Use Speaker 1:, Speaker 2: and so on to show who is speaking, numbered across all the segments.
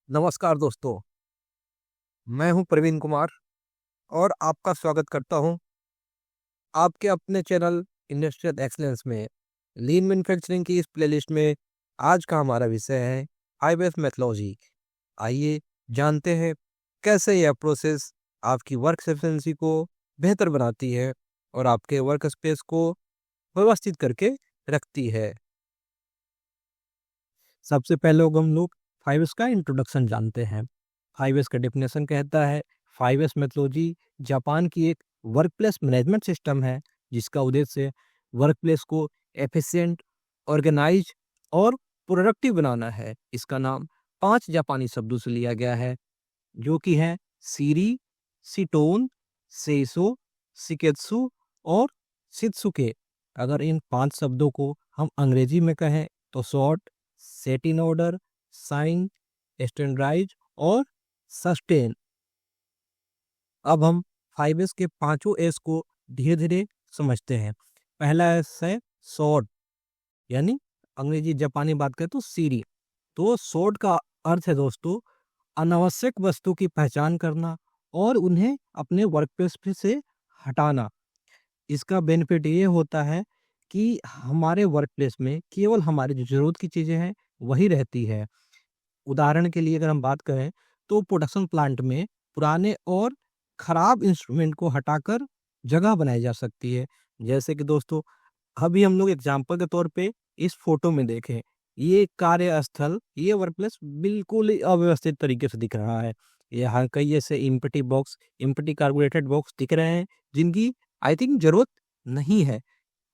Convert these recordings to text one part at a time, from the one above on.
Speaker 1: नमस्कार दोस्तों, मैं हूं प्रवीण कुमार और आपका स्वागत करता हूं आपके अपने चैनल इंडस्ट्रियल एक्सीलेंस में। लीन मैन्युफैक्चरिंग की इस प्लेलिस्ट में आज का हमारा विषय है हाई बेस मेथोलॉजी। आइए जानते हैं कैसे यह प्रोसेस आपकी वर्क एफिशिएंसी को बेहतर बनाती है और आपके वर्क स्पेस को व्यवस्थित करके रखती है। सबसे पहले हम लोग 5S का इंट्रोडक्शन जानते हैं। 5S का डेफिनेशन कहता है 5S मेथोलॉजी जापान की एक वर्कप्लेस मैनेजमेंट सिस्टम है जिसका उद्देश्य वर्कप्लेस को एफिशिएंट, ऑर्गेनाइज और प्रोडक्टिव बनाना है। इसका नाम 5 जापानी शब्दों से लिया गया है जो कि हैं सीरी, सिटोन, सेइसो, शिकेत्सु और शित्सुके। अगर इन 5 शब्दों को हम अंग्रेजी में कहें तो sort, set in order, shine, standardise और सस्टेन। अब हम 5S के पांचों एस को धीरे धीरे समझते हैं। पहला एस है सॉर्ट, यानी अंग्रेजी जापानी बात करें तो सीरी। तो सॉर्ट का अर्थ है दोस्तों अनावश्यक वस्तु की पहचान करना और उन्हें अपने वर्कप्लेस पे से हटाना। इसका बेनिफिट ये होता है कि हमारे वर्कप्लेस में केवल हमारी जो ज़रूरत की चीज़ें हैं वही रहती है। उदाहरण के लिए अगर हम बात करें तो प्रोडक्शन प्लांट में पुराने और खराब इंस्ट्रूमेंट को हटाकर जगह बनाई जा सकती है। जैसे कि दोस्तों अभी हम लोग एग्जांपल के तौर पे इस फोटो में देखें, ये कार्यस्थल, ये वर्कप्लेस बिल्कुल ही अव्यवस्थित तरीके से दिख रहा है। यहाँ कई ऐसे empty box, empty carbonated box दिख रहे हैं जिनकी आई थिंक जरूरत नहीं है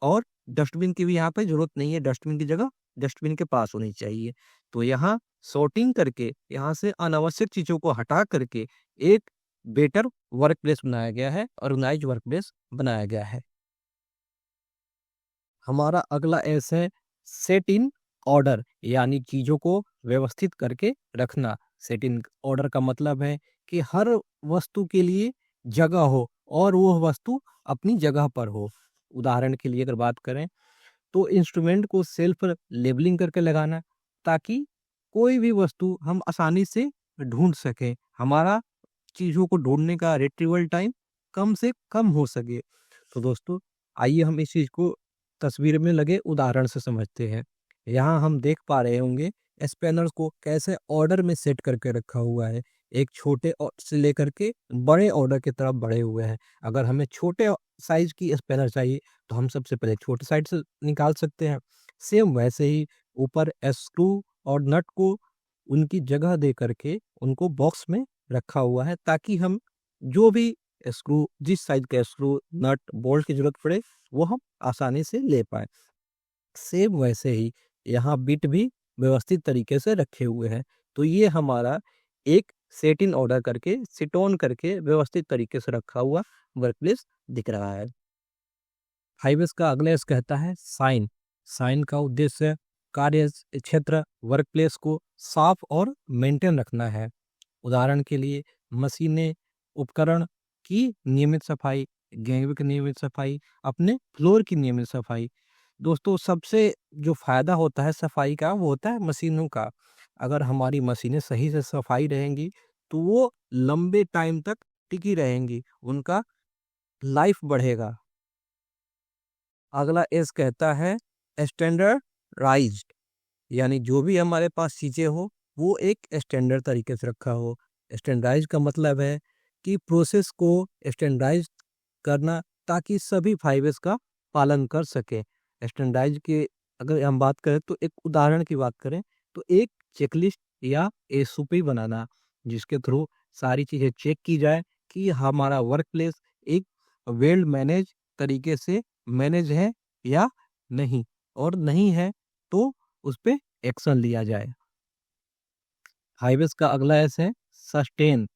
Speaker 1: और डस्टबिन की भी यहाँ पे जरूरत नहीं है। डस्टबिन की जगह डस्टबिन के पास होनी चाहिए। तो यहाँ सॉर्टिंग करके यहाँ से अनावश्यक चीजों को हटा करके एक बेटर वर्क प्लेस बनाया गया है, ऑर्गेनाइज वर्क प्लेस बनाया गया है। हमारा अगला एस है सेट इन ऑर्डर, यानी चीजों को व्यवस्थित करके रखना। सेट इन ऑर्डर का मतलब है कि हर वस्तु के लिए जगह हो और वो वस्तु अपनी जगह पर हो। उदाहरण के लिए अगर बात करें तो इंस्ट्रूमेंट को सेल्फ लेबलिंग करके लगाना ताकि कोई भी वस्तु हम आसानी से ढूंढ सकें। हमारा चीज़ों को ढूंढने का रिट्रीवल टाइम कम से कम हो सके। तो दोस्तों आइए हम इस चीज़ को तस्वीर में लगे उदाहरण से समझते हैं। यहाँ हम देख पा रहे होंगे स्पैनर्स को कैसे ऑर्डर में सेट करके रखा हुआ है। एक छोटे से लेकर के बड़े ऑर्डर की तरफ बढ़े हुए हैं। अगर हमें छोटे साइज की स्पैनर चाहिए तो हम सबसे पहले छोटे साइज से निकाल सकते हैं। सेम वैसे ही ऊपर स्क्रू और नट को उनकी जगह दे करके उनको बॉक्स में रखा हुआ है ताकि हम जो भी स्क्रू, जिस साइज का स्क्रू, नट, बोल्ट की जरूरत पड़े वो हम आसानी से ले पाए। सेम वैसे ही यहाँ बिट भी व्यवस्थित तरीके से रखे हुए हैं। तो ये हमारा एक सेट इन ऑर्डर करके सिट ऑन करके व्यवस्थित तरीके से रखा हुआ वर्कप्लेस दिख रहा है। 5S का अगला एस कहता है साइन। साइन का उद्देश्य कार्य क्षेत्र, वर्कप्लेस को साफ और मेंटेन रखना है। उदाहरण के लिए मशीनें, उपकरण की नियमित सफाई, गैंगवे की नियमित सफाई, अपने फ्लोर की नियमित सफाई। दोस्तों सबसे जो फायदा होता है सफाई का वो होता है मशीनों का। अगर हमारी मशीनें सही से सफाई रहेंगी तो वो लंबे टाइम तक टिकी रहेंगी, उनका लाइफ बढ़ेगा। अगला एस कहता है स्टैंडर्डाइज्ड, यानी जो भी हमारे पास चीजें हो वो एक स्टैंडर्ड तरीके से रखा हो। स्टैंडर्डाइज का मतलब है कि प्रोसेस को स्टैंडर्डाइज करना ताकि सभी 5S का पालन कर सके। स्टैंडर्डाइज के अगर हम बात करें तो एक उदाहरण की बात करें तो एक चेकलिस्ट या एसओपी बनाना जिसके थ्रू सारी चीजें चेक की जाए कि हमारा वर्क प्लेस एक वेल मैनेज तरीके से मैनेज है या नहीं, और नहीं है तो उस पे एक्शन लिया जाए। हाईवेज का अगला एस है सस्टेन,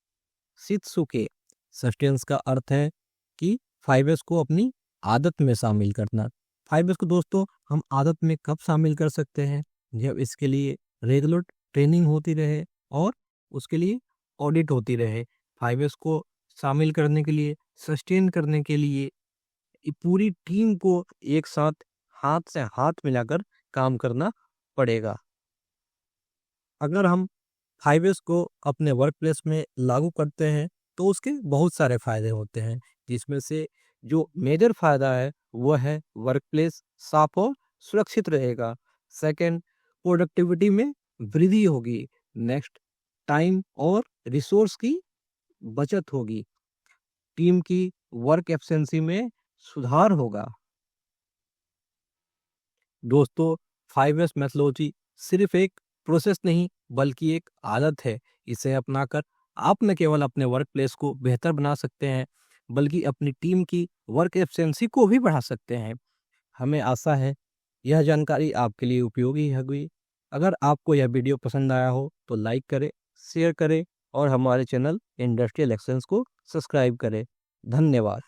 Speaker 1: शित्सुके। सस्टेन्स का अर्थ है कि 5S को अपनी आदत में शामिल करना। 5S को दोस्तों हम आदत में कब शामिल कर सकते हैं? जब इसके लिए रेगुलर ट्रेनिंग होती रहे और उसके लिए ऑडिट होती रहे। 5S को शामिल करने के लिए, सस्टेन करने के लिए पूरी टीम को एक साथ हाथ से हाथ मिलाकर काम करना पड़ेगा। अगर हम 5 एस को अपने वर्क प्लेस में लागू करते हैं तो उसके बहुत सारे फ़ायदे होते हैं, जिसमें से जो मेजर फ़ायदा है वो है वर्क प्लेस साफ और सुरक्षित रहेगा। सेकंड, प्रोडक्टिविटी में वृद्धि होगी। नेक्स्ट, टाइम और रिसोर्स की बचत होगी। टीम की वर्क एफिशिएंसी में सुधार होगा। दोस्तों, 5S मेथोडोलॉजी सिर्फ एक प्रोसेस नहीं बल्कि एक आदत है। इसे अपनाकर आप न केवल अपने वर्क प्लेस को बेहतर बना सकते हैं बल्कि अपनी टीम की वर्क एफिशिएंसी को भी बढ़ा सकते हैं। हमें आशा है यह जानकारी आपके लिए उपयोगी होगी। अगर आपको यह वीडियो पसंद आया हो तो लाइक करें, शेयर करें और हमारे चैनल इंडस्ट्रियल एक्सेलेंस को सब्सक्राइब करें। धन्यवाद।